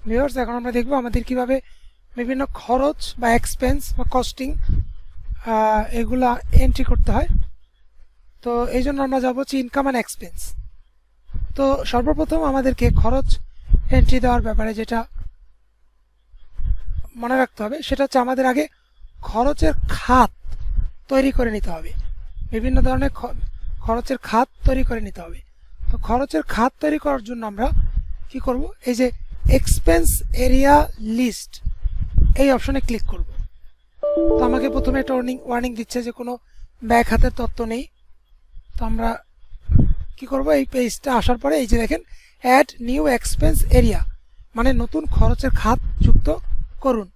Viewers, এখন আমরা দেখব আমাদের কিভাবে বিভিন্ন খরচ বা এক্সপেন্স বা কস্টিং এগুলা এন্ট্রি করতে হয়। তো এই জন্য আমরা যাব হচ্ছে ইনকাম অ্যান্ড এক্সপেন্স। তো সর্বপ্রথম আমাদেরকে খরচ এন্ট্রি দেওয়ার ব্যাপারে যেটা মনে রাখতে হবে সেটা হচ্ছে আমাদের আগে খরচের খাত তৈরি করে নিতে হবে। বিভিন্ন ধরনের খরচের খাত তৈরি করে নিতে হবে। তো খরচের খাত তৈরি করার জন্য আমরা কি করব, এই যে এক্সপেন্স এরিয়া লিস্ট এই অপশনে ক্লিক করব। তো আমাকে প্রথমে একটা ওয়ার্নিং দিচ্ছে যে কোনো ব্যয় খাতের তথ্য নেই। তো আমরা কি করব, এই পেজটা আসার পরে এই যে দেখেন অ্যাড নিউ এক্সপেন্স এরিয়া, মানে নতুন খরচের খাত যুক্ত করুন।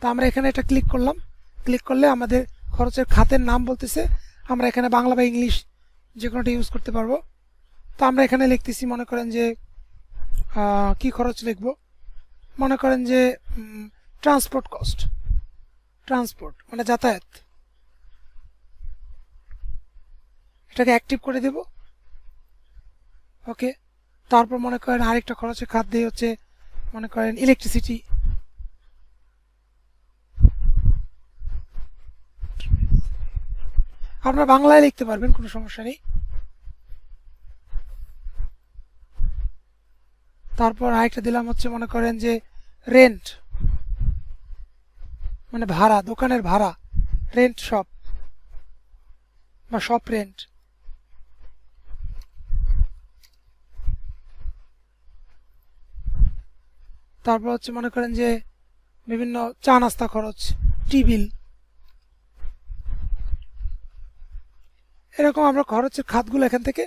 তো আমরা এখানে এটা ক্লিক করলাম। ক্লিক করলে আমাদের খরচের খাতের নাম বলতেছে। আমরা এখানে বাংলা বা ইংলিশ যে কোনোটা ইউজ করতে পারবো। তো আমরা এখানে লিখতেছি, মনে করেন যে কি খরচ লিখব, মনে করেন যে ট্রান্সপোর্ট কস্ট, ট্রান্সপোর্ট মানে যাতায়াত, এটাকে অ্যাক্টিভ করে দেব। ওকে, তারপর মনে করেন আরেকটা খরচের খাত দিয়ে হচ্ছে মনে করেন ইলেকট্রিসিটি, আপনারা বাংলায় লিখতে পারবেন, কোনো সমস্যা নেই। তারপর আরেকটা দিলাম হচ্ছে মনে করেন যে রেন্ট মানে ভাড়া, দোকানের ভাড়া, রেন্ট শপ বা শপ রেন্ট। তারপর হচ্ছে মনে করেন যে বিভিন্ন চা নাস্তা খরচ, টি বিল, এরকম আমরা খরচের খাতগুলো এখান থেকে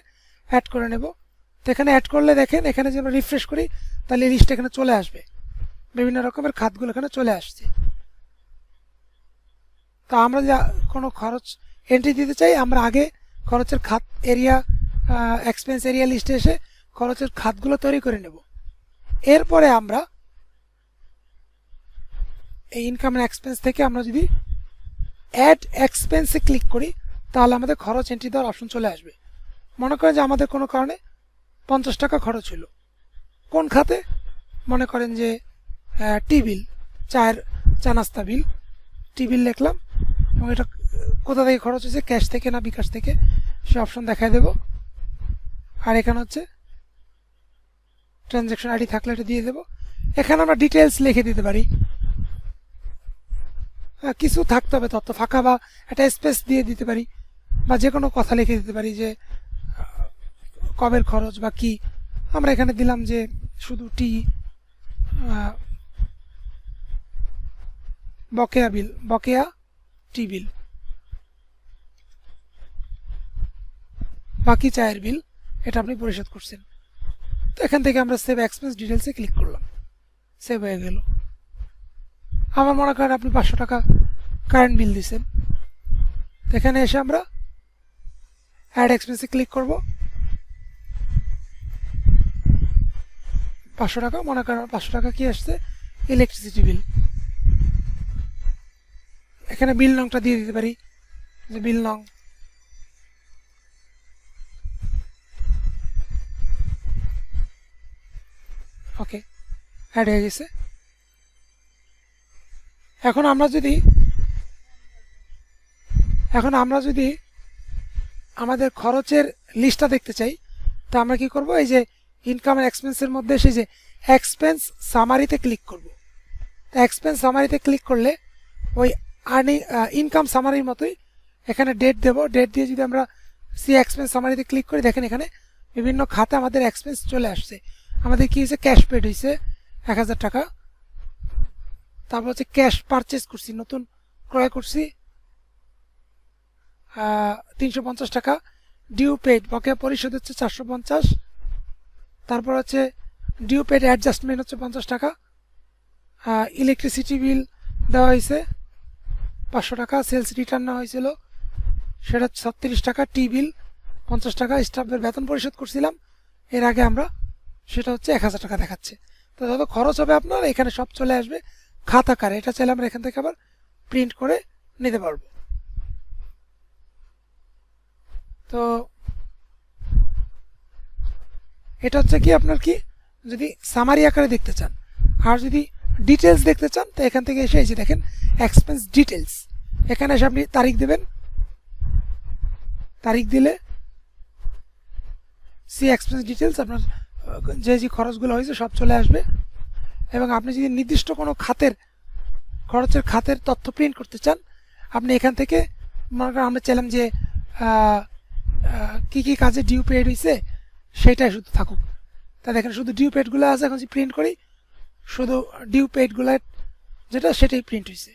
অ্যাড করে নেব। তো এখানে অ্যাড করলে দেখেন এখানে যদি আমরা রিফ্রেশ করি তাহলে লিস্ট এখানে চলে আসবে, বিভিন্ন রকমের খাতগুলো এখানে চলে আসছে। তো আমরা যা কোনো খরচ এন্ট্রি দিতে চাই, আমরা আগে খরচের খাত এরিয়া এক্সপেন্স এরিয়া লিস্টে এসে খরচের খাতগুলো তৈরি করে নেব। এরপরে আমরা এই ইনকাম অ্যান্ড এক্সপেন্স থেকে আমরা যদি অ্যাড এক্সপেন্সে ক্লিক করি তাহলে আমাদের খরচ এন্ট্রি দেওয়ার অপশন চলে আসবে। মনে করেন যে আমাদের কোনো কারণে 50 টাকা খরচ হলো, কোন খাতে, মনে করেন যে টি বিল, চা নাস্তা বিল, টি বিল লিখলাম এবং এটা কোথা থেকে খরচ হয়েছে, ক্যাশ থেকে না বিকাশ থেকে, সে অপশন দেখায় দেব। আর এখানে হচ্ছে ট্রানজ্যাকশন আইডি থাকলে এটা দিয়ে দেব। এখানে আমরা ডিটেলস লিখে দিতে পারি, কিছু থাকতে হবে তথ্য ফাঁকা, বা একটা স্পেস দিয়ে দিতে পারি, বা যে কোনো কথা লিখে দিতে পারি যে কবের খরচ বা কি। আমরা এখানে দিলাম যে শুধু বকেয়া টি বিল, বাকি চায়ের বিল, এটা আপনি পরিশোধ করছেন। তো এখান থেকে আমরা সেভ এক্সপেন্স ডিটেলসে ক্লিক করলাম, সেভ হয়ে গেল। আমার মনে করেন আপনি 500 টাকা কারেন্ট বিল দিচ্ছেন, এখানে এসে আমরা অ্যাড এক্সপেন্সে ক্লিক করব। 500 টাকা, মনে করেন 500 টাকা কি আসছে, ইলেকট্রিসিটি বিল। এখানে বিল নংটা দিয়ে দিতে পারি, যে বিল নং, ওকে, অ্যাড হয়ে গেছে। এখন আমরা যদি আমাদের খরচের লিস্টটা দেখতে চাই, তো আমরা কি করব, এই যে ইনকাম এন্ড এক্সপেন্সের মধ্যে এসে যে এক্সপেন্স সামারিতে ক্লিক করব। তো এক্সপেন্স সামারিতে ক্লিক করলে ওই ইনকাম সামারির মতোই এখানে ডেট দেব। ডেট দিয়ে যদি আমরা সি এক্সপেন্স সামারিতে ক্লিক করি, দেখেন এখানে বিভিন্ন খাতে আমাদের এক্সপেন্স চলে আসছে। আমাদের কি হয়েছে, ক্যাশ পেড হয়েছে 1000 টাকা, তারপর হচ্ছে ক্যাশ পারচেস করছি, নতুন ক্রয় করছি 350 টাকা, ডিউ পেড বকেয়া পরিশোধ হচ্ছে 450, তারপর হচ্ছে ডিউ পেড অ্যাডজাস্টমেন্ট হচ্ছে 50 টাকা, ইলেকট্রিসিটি বিল দেওয়া হয়েছে 500 টাকা, সেলস রিটার্ন নেওয়া হয়েছিল সেটা 36 টাকা, টি বিল 50 টাকা, স্টাফের বেতন পরিশোধ করছিলাম এর আগে আমরা, সেটা হচ্ছে 1000 টাকা দেখাচ্ছে। তো যত খরচ হবে আপনার এখানে সব চলে আসবে খাত আকারে। এটা চাইলে আমরা এখান থেকে আবার প্রিন্ট করে নিতে পারবো। তো এটা হচ্ছে কি, আপনার কি যদি সামারি আকারে দেখতে চান আর যদি ডিটেলস দেখতে চান তো এখান থেকে এসে এই যে দেখেন এক্সপেন্স ডিটেলস, এখানে এসে আপনি তারিখ দেবেন, তারিখ দিলে সি এক্সপেন্স ডিটেলস আপনার যে যে খরচগুলো হয়েছে সব চলে আসবে। এবং আপনি যদি নির্দিষ্ট কোনো খাতের খরচের খাতের তথ্য প্রিন্ট করতে চান আপনি এখান থেকে মনে করেন আমরা চাইলাম যে কী কী কাজে ডিউ পেড হয়েছে সেটাই শুধু থাকুক, তা দেখেন শুধু ডিউ পেডগুলো আছে, এখন যদি প্রিন্ট করি শুধু ডিউ পেডগুলো যেটা সেটাই প্রিন্ট হয়েছে।